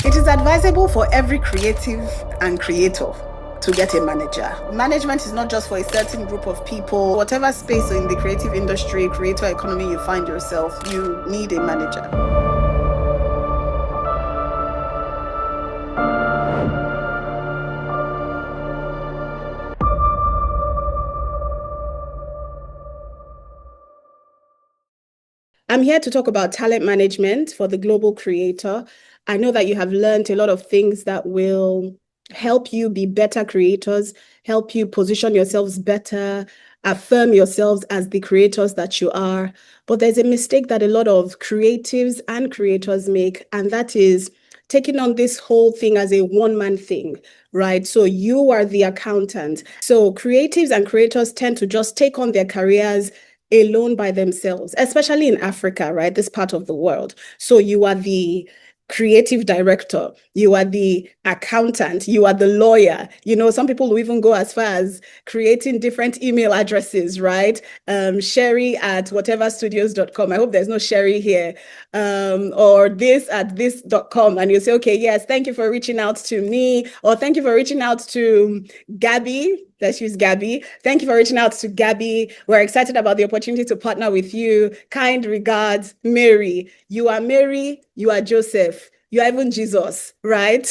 It is advisable for every creative and creator to get a manager. Management is not just for a certain group of people. Whatever space in the creative industry, creator economy you find yourself, you need a manager. I'm here to talk about talent management for the global creator. I know that you have learned a lot of things that will help you be better creators, help you position yourselves better, affirm yourselves as the creators that you are. But there's a mistake that a lot of creatives and creators make, and that is taking on this whole thing as a one-man thing, right? So you are the accountant. So creatives and creators tend to just take on their careers alone by themselves, especially in Africa, right? This part of the world. So you are the creative director, you are the accountant, you are the lawyer. You know, some people will even go as far as creating different email addresses, right? Sherry at whateverstudios.com. I hope there's no Sherry here. Or this at this.com. And you say, okay, yes, thank you for reaching out to me, or thank you for reaching out to Gabby. Let's use Gabby. Thank you for reaching out to Gabby. We're excited about the opportunity to partner with you. Kind regards, Mary. You are Mary, you are Joseph. You are even Jesus, right?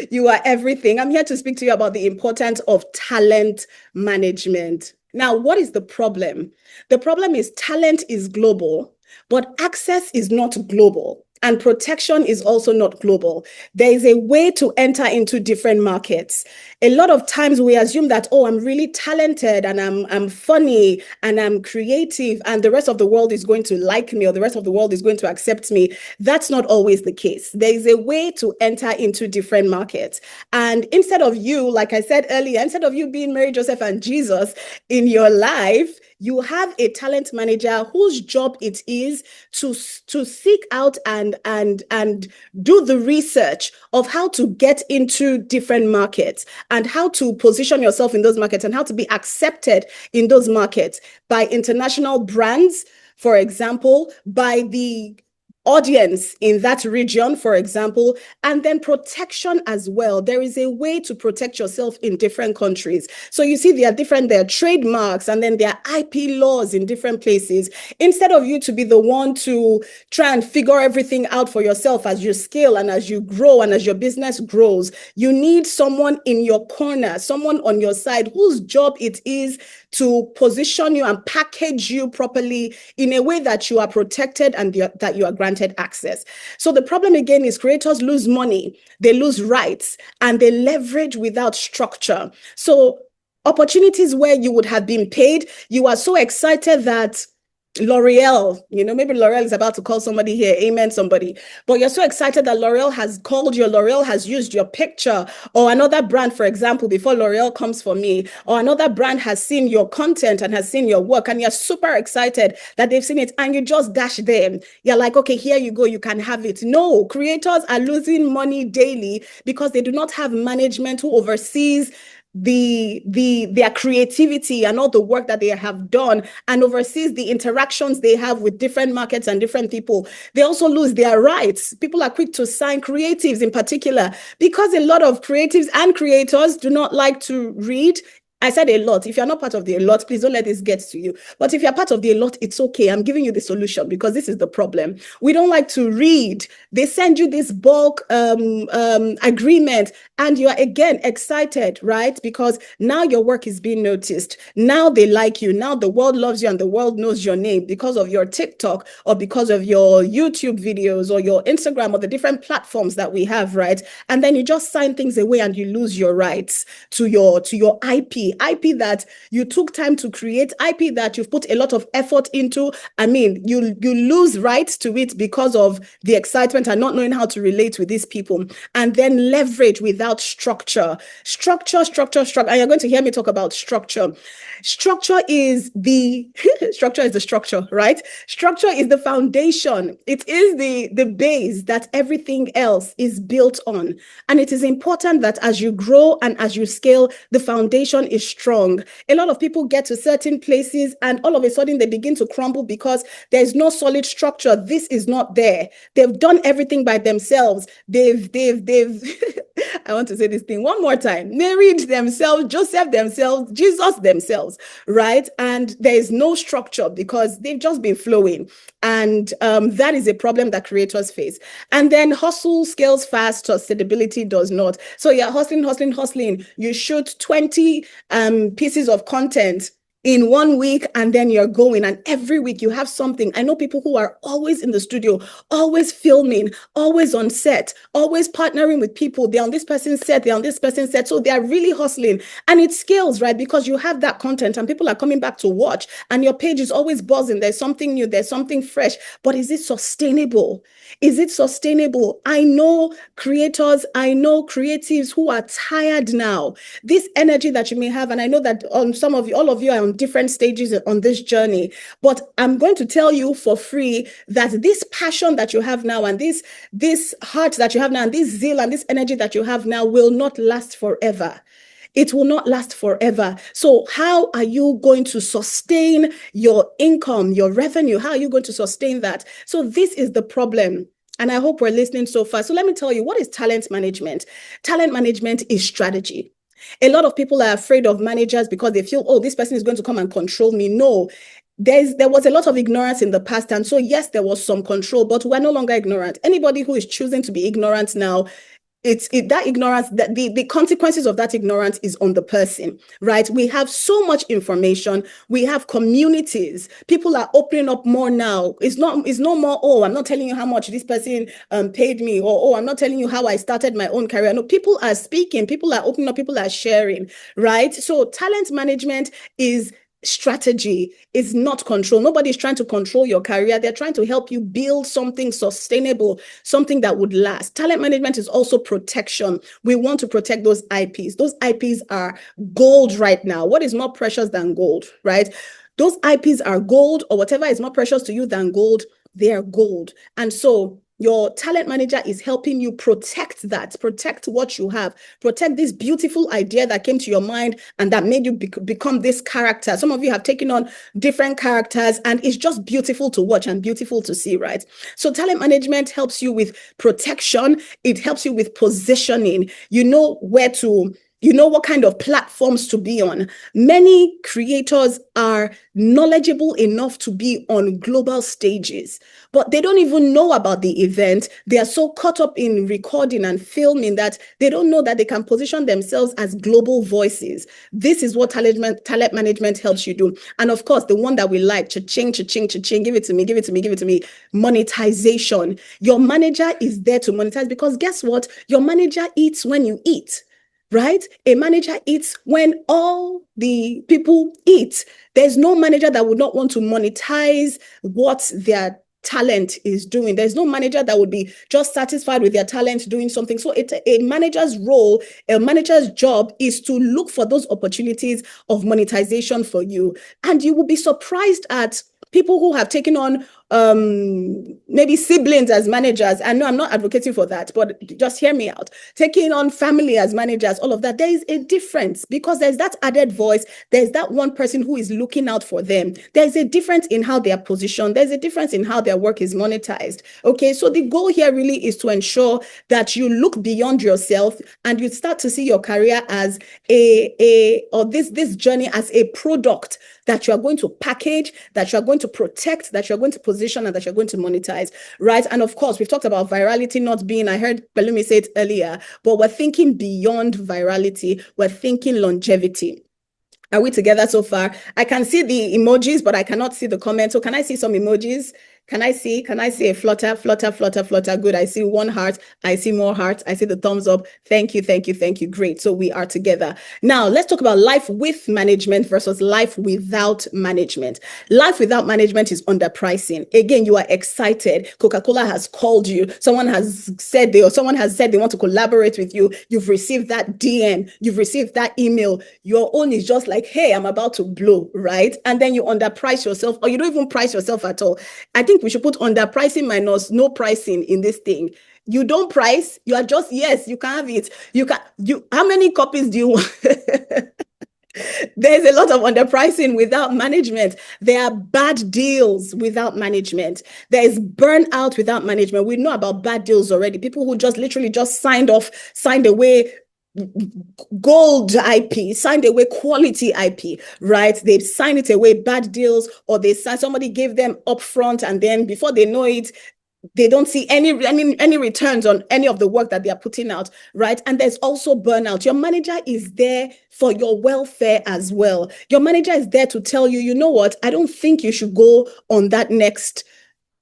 You are everything. I'm here to speak to you about the importance of talent management. Now, what is the problem? The problem is talent is global, but access is not global. And protection is also not global. There is a way to enter into different markets. A lot of times we assume that, oh, I'm really talented and I'm funny and I'm creative and the rest of the world is going to like me or the rest of the world is going to accept me. That's not always the case. There is a way to enter into different markets. And instead of you, like I said earlier, instead of you being Mary, Joseph, and Jesus in your life, you have a talent manager whose job it is to seek out and do the research of how to get into different markets and how to position yourself in those markets and how to be accepted in those markets by international brands, for example, by the audience in that region, for example, and then protection as well. There is a way to protect yourself in different countries. So you see, there are trademarks and then there are IP laws in different places. Instead of you to be the one to try and figure everything out for yourself as you scale and as you grow and as your business grows, you need someone in your corner, someone on your side whose job it is to position you and package you properly in a way that you are protected and that you are granted access. So the problem again is creators lose money, they lose rights, and they leverage without structure. So opportunities where you would have been paid, you are so excited that L'Oreal, maybe L'Oreal is about to call somebody here, amen somebody, but you're so excited that L'Oreal has called you, L'Oreal has used your picture, or another brand, for example, before L'Oreal comes for me, or another brand has seen your content and has seen your work, and you're super excited that they've seen it, and you just dash them. You're like, okay, here you go, you can have it. No, creators are losing money daily because they do not have management who oversees their creativity and all the work that they have done and oversees the interactions they have with different markets and different people. They also lose their rights. People are quick to sign, creatives in particular, because a lot of creatives and creators do not like to read. I said a lot. If you're not part of the a lot, please don't let this get to you. But if you're part of the a lot, it's okay. I'm giving you the solution because this is the problem. We don't like to read. They send you this bulk agreement and you're again excited, right? Because now your work is being noticed. Now they like you. Now the world loves you and the world knows your name because of your TikTok or because of your YouTube videos or your Instagram or the different platforms that we have, right? And then you just sign things away and you lose your rights to your IP that you took time to create, IP that you've put a lot of effort into. I mean, you lose rights to it because of the excitement and not knowing how to relate with these people, and then leverage without structure. Structure. And you're going to hear me talk about structure. Structure is the structure is the structure, right? Structure is the foundation. It is the base that everything else is built on. And it is important that as you grow and as you scale, the foundation is strong. A lot of people get to certain places and all of a sudden they begin to crumble because there's no solid structure. This is not there. They've done everything by themselves. They've I want to say this thing one more time. Married themselves, Joseph themselves, Jesus themselves, right? And there is no structure because they've just been flowing. And that is a problem that creators face. And then hustle scales fast, sustainability does not. So you're hustling, hustling, hustling. You shoot 20 pieces of content in 1 week, and then you're going, and every week you have something. I know people who are always in the studio, always filming, always on set, always partnering with people. They're on this person's set, they're on this person's set. So they're really hustling, and it scales, right? Because you have that content and people are coming back to watch, and your page is always buzzing. There's something new, there's something fresh. But is it sustainable? Is it sustainable? I know creators, I know creatives who are tired now. This energy that you may have, and I know that some of you, all of you are on different stages on this journey, but I'm going to tell you for free that this passion that you have now, and this heart that you have now, and this zeal and this energy that you have now will not last forever. It will not last forever. So how are you going to sustain your income, your revenue? How are you going to sustain that? So this is the problem. And I hope we're listening so far. So let me tell you, what is talent management? Talent management is strategy. A lot of people are afraid of managers because they feel, oh, this person is going to come and control me. No, there was a lot of ignorance in the past. And so, yes, there was some control, but we're no longer ignorant. Anybody who is choosing to be ignorant now, that ignorance, that the consequences of that ignorance is on the person, right? We have so much information. We have communities. People are opening up more now. It's no more, oh, I'm not telling you how much this person paid me, or oh, I'm not telling you how I started my own career. No, people are speaking, people are opening up, people are sharing, right? So talent management is strategy, is not control. Nobody's trying to control your career. They're trying to help you build something sustainable, something that would last. Talent management is also protection. We want to protect those IPs. Those IPs are gold right now. What is more precious than gold, right? Those IPs are gold, or whatever is more precious to you than gold, they are gold. And so your talent manager is helping you protect that, protect what you have, protect this beautiful idea that came to your mind and that made you become this character. Some of you have taken on different characters, and it's just beautiful to watch and beautiful to see, right? So talent management helps you with protection. It helps you with positioning. You know where to, you know what kind of platforms to be on. Many creators are knowledgeable enough to be on global stages, but they don't even know about the event. They are so caught up in recording and filming that they don't know that they can position themselves as global voices. This is what talent management helps you do. And of course, the one that we like, cha-ching, cha-ching, cha-ching, give it to me, give it to me, give it to me, monetization. Your manager is there to monetize, because guess what? Your manager eats when you eat. Right? A manager eats when all the people eat. There's no manager that would not want to monetize what their talent is doing. There's no manager that would be just satisfied with their talent doing something. So a manager's role, a manager's job is to look for those opportunities of monetization for you. And you will be surprised at people who have taken on maybe siblings as managers. And no, I'm not advocating for that, but just hear me out. Taking on family as managers, all of that, there is a difference, because there's that added voice. There's that one person who is looking out for them. There's a difference in how they are positioned. There's a difference in how their work is monetized. Okay, so the goal here really is to ensure that you look beyond yourself and you start to see your career as this journey as a product that you are going to package, that you are going to protect, that you're going to position, and that you're going to monetize, right? And of course, we've talked about virality not being, I heard Pelumi say it earlier, but we're thinking beyond virality. We're thinking longevity. Are we together so far? I can see the emojis, but I cannot see the comments. So can I see some emojis? Can I see a flutter? Good. I see one heart. I see more hearts. I see the thumbs up. Thank you. Great. So we are together. Now let's talk about life with management versus life without management. Life without management is underpricing. Again, you are excited. Coca-Cola has called you. Someone has said they want to collaborate with you. You've received that DM. You've received that email. Your own is just like, hey, I'm about to blow, right? And then you underprice yourself, or you don't even price yourself at all. I think we should put underpricing minus no pricing in this thing. You don't price, you are just, yes, you can have it. How many copies do you want? There's a lot of underpricing without management. There are bad deals without management. There is burnout without management. We know about bad deals already. People who just literally just signed away gold IP, signed away quality IP, right? They've signed it away, bad deals, or somebody gave them upfront, and then before they know it, they don't see any returns on any of the work that they are putting out, right? And there's also burnout. Your manager is there for your welfare as well. Your manager is there to tell you, you know what, I don't think you should go on that next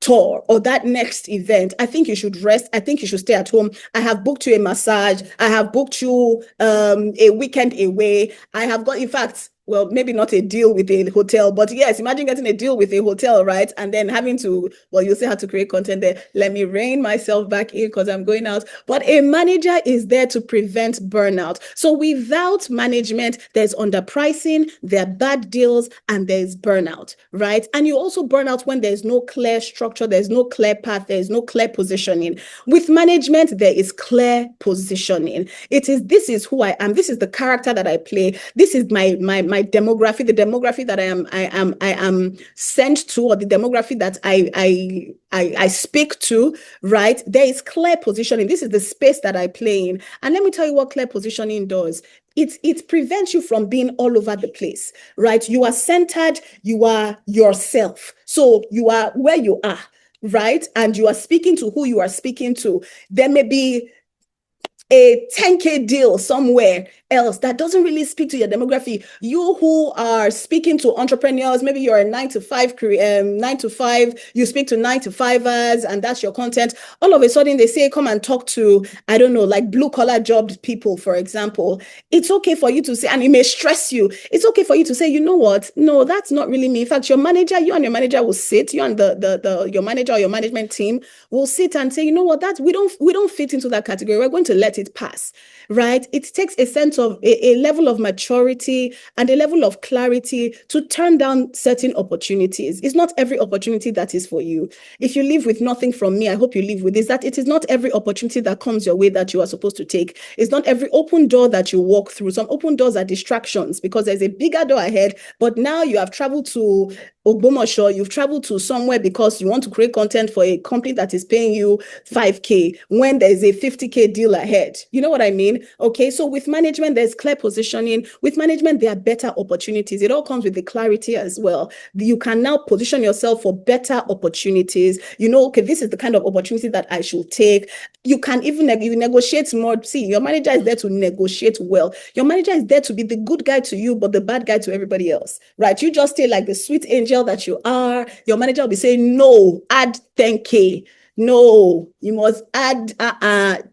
tour or that next event. I think you should rest. I think you should stay at home. I have booked you a massage. I have booked you a weekend away. I have got, in fact, well, maybe not a deal with a hotel, but yes, imagine getting a deal with a hotel, right? And then having to, well, you still have to create content there. Let me rein myself back in because I'm going out. But a manager is there to prevent burnout. So without management, there's underpricing, there are bad deals, and there's burnout, right? And you also burn out when there's no clear structure, there's no clear path, there's no clear positioning. With management, there is clear positioning. This is who I am. This is the character that I play. This is my demography, the demography that I am sent to, or the demography that I speak to, right? There is clear positioning. This is the space that I play in. And let me tell you what clear positioning does. It prevents you from being all over the place, right? You are centered, you are yourself. So you are where you are, right? And you are speaking to who you are speaking to. There may be a 10K deal somewhere else that doesn't really speak to your demography. You who are speaking to entrepreneurs, maybe you're a 9 to 5, you speak to 9 to 5ers, and that's your content. All of a sudden they say, come and talk to, I don't know, like blue collar job people, for example. It's okay for you to say, and it may stress you. It's okay for you to say, you know what? No, that's not really me. In fact, you and your manager will sit, you and your manager or your management team will sit and say, you know what, we don't fit into that category. We're going to let it pass, right? It takes a sense of a level of maturity and a level of clarity to turn down certain opportunities. It's not every opportunity that is for you. If you leave with nothing from me, I hope you leave with this, that it is not every opportunity that comes your way that you are supposed to take. It's not every open door that you walk through. Some open doors are distractions because there's a bigger door ahead, but now you have traveled to Ogbomoso, you've traveled to somewhere because you want to create content for a company that is paying you 5K when there's a 50K deal ahead. You know what I mean? Okay, so with management, there's clear positioning. With management, there are better opportunities. It all comes with the clarity as well. You can now position yourself for better opportunities. You know, okay, this is the kind of opportunity that I should take. You can even negotiate more. See, your manager is there to negotiate well. Your manager is there to be the good guy to you, but the bad guy to everybody else, right? You just stay like the sweet angel that you are. Your manager will be saying, no, add 10K. No, you must add,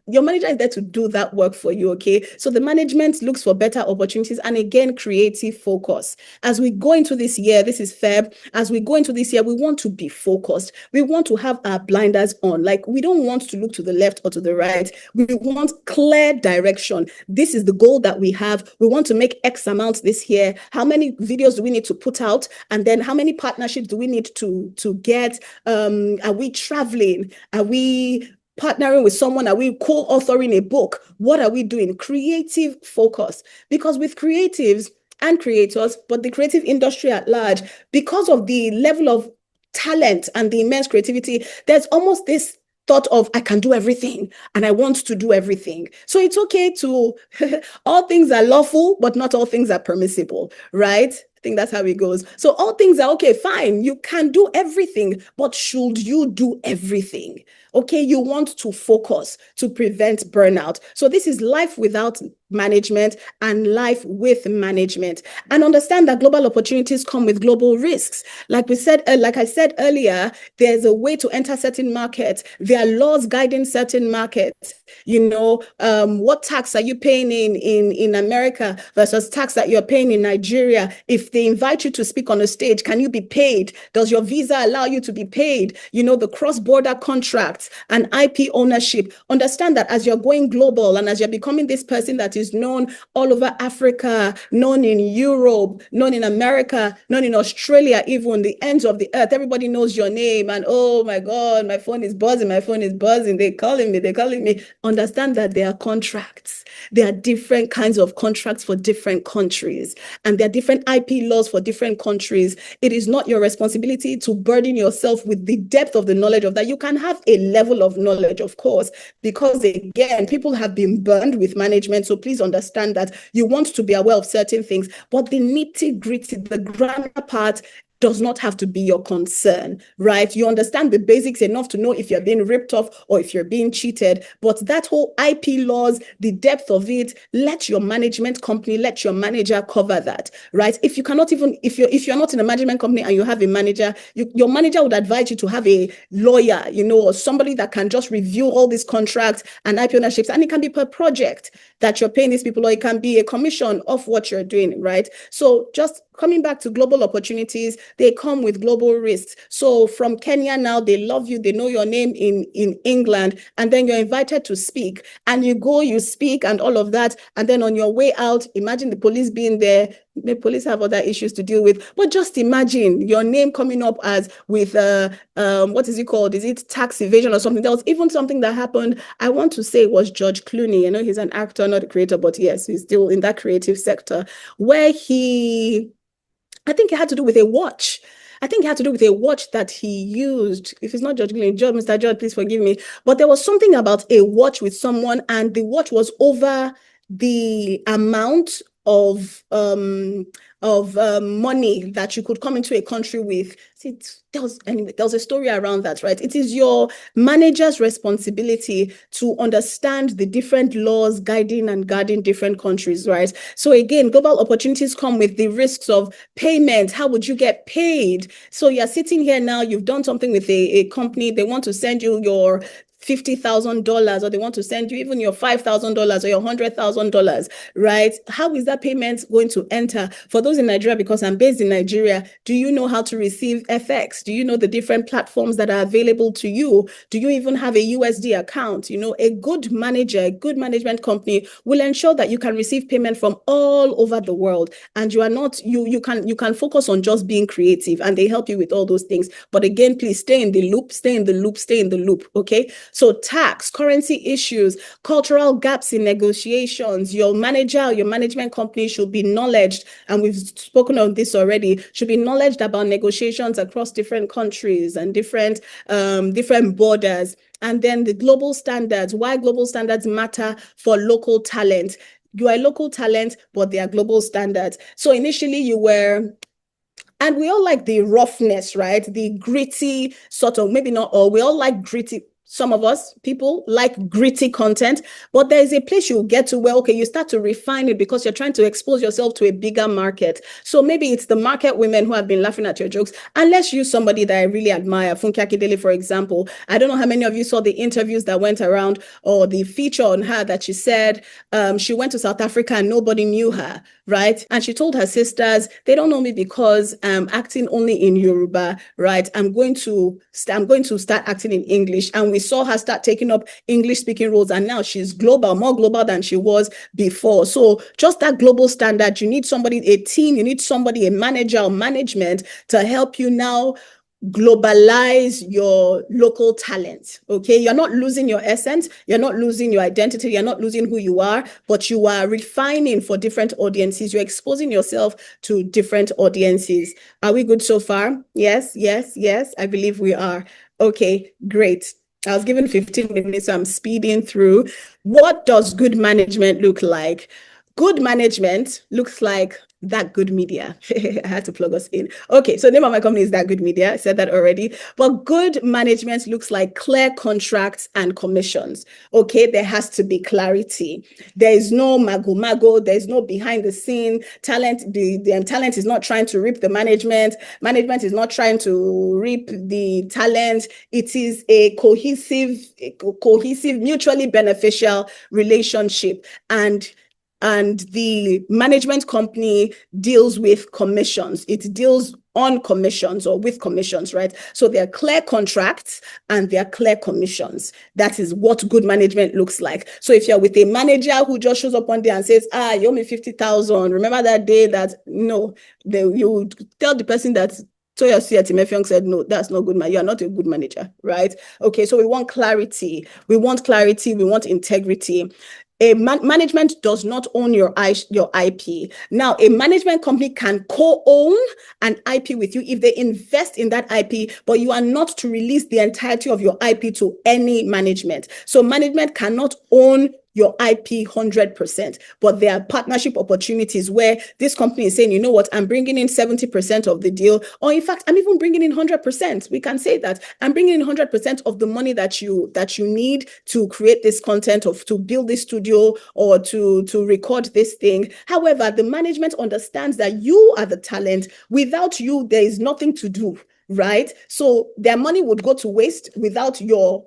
your manager is there to do that work for you, okay? So the management looks for better opportunities and again, creative focus. As we go into this year, this is Feb, as we go into this year, we want to be focused. We want to have our blinders on. Like, we don't want to look to the left or to the right. We want clear direction. This is the goal that we have. We want to make X amount this year. How many videos do we need to put out? And then how many partnerships do we need to get? Are we traveling? Are we partnering with someone? Are we co-authoring a book? What are we doing? Creative focus. Because with creatives and creators, but the creative industry at large, because of the level of talent and the immense creativity, there's almost this thought of, I can do everything and I want to do everything. So it's okay to, all things are lawful, but not all things are permissible, right? I think that's how it goes. So all things are okay, fine. You can do everything, but should you do everything? Okay, you want to focus to prevent burnout. So this is life without management and life with management. And understand that global opportunities come with global risks. Like I said earlier, there's a way to enter certain markets. There are laws guiding certain markets. You know, what tax are you paying in America versus tax that you're paying in Nigeria? If they invite you to speak on a stage, can you be paid? Does your visa allow you to be paid? You know, the cross-border contract. contracts and IP ownership. Understand that as you're going global and as you're becoming this person that is known all over Africa, known in Europe, known in America, known in Australia, even the ends of the earth, everybody knows your name. And oh my God, my phone is buzzing, my phone is buzzing. They're calling me, they're calling me. Understand that there are contracts. There are different kinds of contracts for different countries, and there are different IP laws for different countries. It is not your responsibility to burden yourself with the depth of the knowledge of that. You can have a level of knowledge, of course, because again, people have been burned with management. So please understand that you want to be aware of certain things, but the nitty gritty, the grammar part, does not have to be your concern, right? You understand the basics enough to know if you're being ripped off or if you're being cheated. But that whole IP laws, the depth of it, let your management company, let your manager cover that, right? If you cannot even, if you're not in a management company and you have a manager, your manager would advise you to have a lawyer, or somebody that can just review all these contracts and IP ownerships. And it can be per project that you're paying these people, or it can be a commission of what you're doing, right? So just coming back to global opportunities, they come with global risks. So from Kenya now, they love you, they know your name in England, and then you're invited to speak, and you go, you speak and all of that. And then on your way out, imagine the police being there. The police have other issues to deal with, but just imagine your name coming up as with what is it called? Is it tax evasion or something? There was even something that happened. I want to say it was George Clooney. I know he's an actor, not a creator, but yes, he's still in that creative sector, where I think it had to do with a watch. I think it had to do with a watch that he used. If it's not George Clooney, Mr. George, please forgive me. But there was something about a watch with someone, and the watch was over the amount of money that you could come into a country with. See, there was a story around that, right? It is your manager's responsibility to understand the different laws guiding and guarding different countries, right? So again, global opportunities come with the risks of payment. How would you get paid? So you're sitting here now, you've done something with a company, they want to send you your $50,000, or they want to send you even your $5,000 or your $100,000, right? How is that payment going to enter? For those in Nigeria, because I'm based in Nigeria, do you know how to receive FX? Do you know the different platforms that are available to you? Do you even have a USD account? A good manager, a good management company will ensure that you can receive payment from all over the world, and you are not, you can focus on just being creative, and they help you with all those things. But again, please stay in the loop, stay in the loop, stay in the loop, okay? So tax, currency issues, cultural gaps in negotiations, your manager, your management company should be knowledged, and we've spoken on this already, should be knowledged about negotiations across different countries and different borders. And then the global standards, why global standards matter for local talent. You are a local talent, but they are global standards. So initially you were, and we all like the roughness, right? The gritty sort of, maybe not all, we all like gritty. Some of us, people, like gritty content, but there is a place you get to where, okay, you start to refine it because you're trying to expose yourself to a bigger market. So maybe it's the market women who have been laughing at your jokes. And let's use somebody that I really admire, Funke Akindele, for example. I don't know how many of you saw the interviews that went around, or the feature on her that she said she went to South Africa and nobody knew her, right? And she told her sisters, they don't know me because I'm acting only in Yoruba, right? I'm going to start acting in English. And we saw her start taking up English speaking roles, and now she's global, more global than she was before. So just that global standard, you need somebody, a team, you need somebody, a manager or management to help you now globalize your local talent. Okay, you're not losing your essence, you're not losing your identity, you're not losing who you are, but you are refining for different audiences. You're exposing yourself to different audiences. Are we good so far? Yes, yes, yes, I believe we are. Okay, great. I was given 15 minutes, so I'm speeding through. What does good management look like? Good management looks like That Good Media. I had to plug us in. Okay, so the name of my company is That Good Media. I said that already. But good management looks like clear contracts and commissions. Okay, there has to be clarity. There is no mago. There is no behind the scene talent. The talent is not trying to reap the management. Management is not trying to reap the talent. It is a cohesive, mutually beneficial relationship. And the management company deals with commissions. It deals on commissions or with commissions, right? So there are clear contracts and there are clear commissions. That is what good management looks like. So if you're with a manager who just shows up one day and says, you owe me 50,000, remember that day that, you tell the person that Toyosi Etim-Effiong said, no, that's not good. You are not a good manager, right? Okay, so we want clarity. We want clarity. We want integrity. A management does not own your IP. Now, a management company can co-own an IP with you if they invest in that IP, but you are not to release the entirety of your IP to any management. So management cannot own your IP 100%, but there are partnership opportunities where this company is saying, you know what, I'm bringing in 70% of the deal, or in fact, I'm even bringing in 100%. We can say that I'm bringing in 100% of the money that you need to create this content, or to build this studio, or to record this thing. However, the management understands that you are the talent. Without you, there is nothing to do. Right? So their money would go to waste without your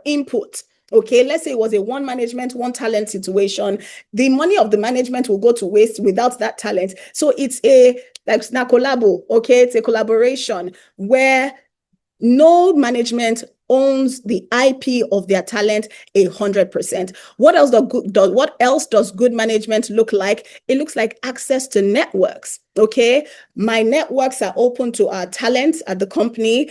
input. Okay, let's say it was a one management, one talent situation. The money of the management will go to waste without that talent. So it's like collabo, okay? It's a collaboration where no management owns the IP of their talent 100%. What else does good management look like? It looks like access to networks. Okay, my networks are open to our talents at the company.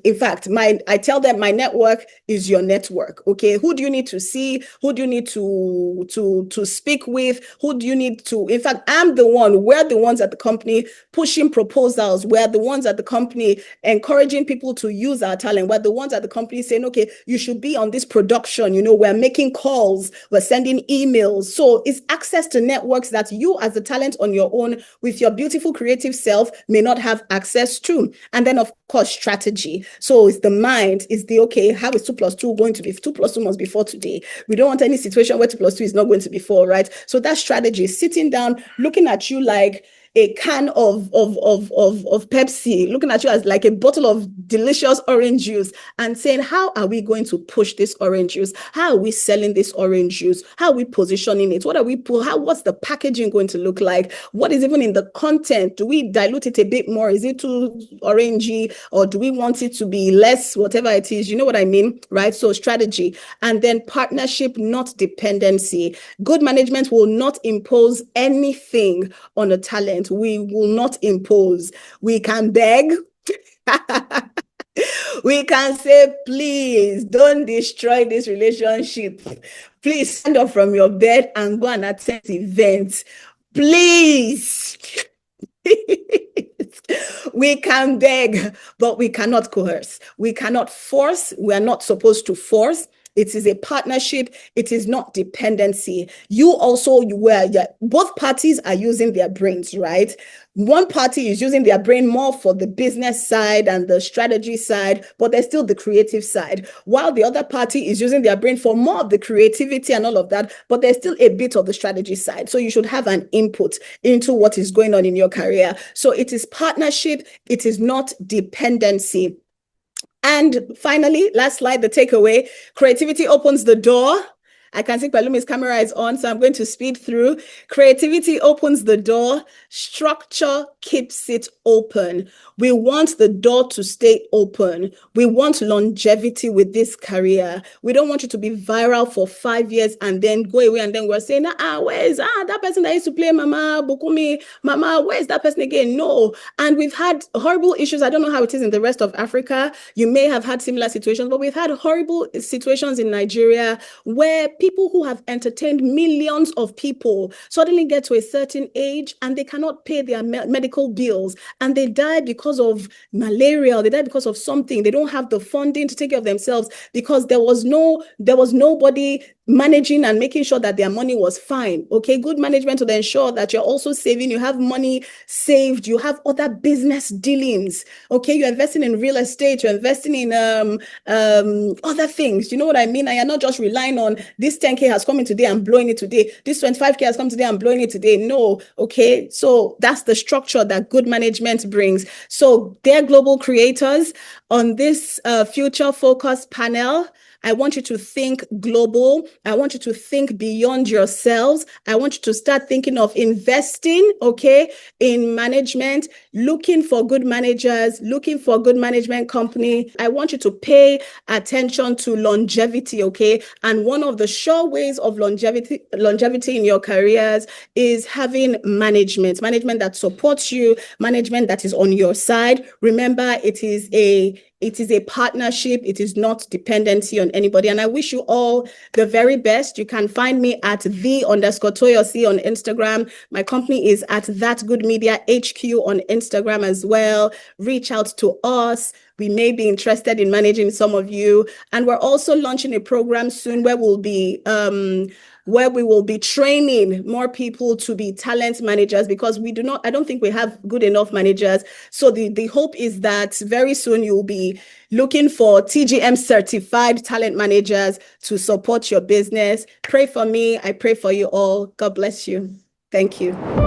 In fact, I tell them my network is your network. Okay, who do you need to see? Who do you need to speak with? Who do you need to? In fact, we're the ones at the company pushing proposals. We're the ones at the company encouraging people to use our talent. We're the ones at the company saying, okay, you should be on this production. We're making calls, we're sending emails. So it's access to networks that you as the talent on your own with your beautiful creative self may not have access to. And then of course, strategy. So it's the mind, it's the, okay, how is 2 plus 2 going to be? 2 plus 2 must be 4 today. We don't want any situation where 2 plus 2 is not going to be 4, right? So that strategy, sitting down, looking at you like a can of Pepsi, looking at you as like a bottle of delicious orange juice and saying, how are we going to push this orange juice? How are we selling this orange juice? How are we positioning it? What's the packaging going to look like? What is even in the content? Do we dilute it a bit more? Is it too orangey, or do we want it to be less, whatever it is? You know what I mean, right? So strategy, and then partnership, not dependency. Good management will not impose anything on a talent. We will not impose. We can beg. We can say, please don't destroy this relationship. Please stand up from your bed and go and attend events. Please. We can beg, but we cannot coerce. We cannot force. We are not supposed to force. It is a partnership. It is not dependency. Both parties are using their brains, right? One party is using their brain more for the business side and the strategy side, but there's still the creative side, while the other party is using their brain for more of the creativity and all of that, but there's still a bit of the strategy side. So you should have an input into what is going on in your career. So it is partnership. It is not dependency. And finally, last slide, the takeaway: creativity opens the door. I can see Palumi's camera is on, so I'm going to speed through. Creativity opens the door. Structure keeps it open. We want the door to stay open. We want longevity with this career. We don't want you to be viral for 5 years and then go away, and then we're saying, where's that person that used to play Mama Bukumi? Mama, where's that person again? No. And we've had horrible issues. I don't know how it is in the rest of Africa. You may have had similar situations, but we've had horrible situations in Nigeria where people who have entertained millions of people suddenly get to a certain age and they cannot pay their medical bills, and they die because of malaria. They die because of something. They don't have the funding to take care of themselves because there was nobody managing and making sure that their money was fine. Okay, good management will ensure that you're also saving, you have money saved, you have other business dealings. Okay, you're investing in real estate, you're investing in other things. You know what I mean? And you're not just relying on this 10K has come in today, I'm blowing it today. This 25K has come today, I'm blowing it today. No, okay. So that's the structure that good management brings. So they're global creators. On this future focus panel, I want you to think global. I want you to think beyond yourselves. I want you to start thinking of investing, okay, in management, looking for good managers, looking for good management company. I want you to pay attention to longevity, okay? And one of the sure ways of longevity in your careers is having management that supports you, management that is on your side. Remember, it is a partnership. It is not dependency on anybody. And I wish you all the very best. You can find me at _Toyosi on Instagram. My company is at That Good Media HQ on Instagram as well. Reach out to us. We may be interested in managing some of you. And we're also launching a program soon where we will be training more people to be talent managers, because I don't think we have good enough managers. So the hope is that very soon you'll be looking for TGM certified talent managers to support your business. Pray for me. I pray for you all. God bless you. Thank you.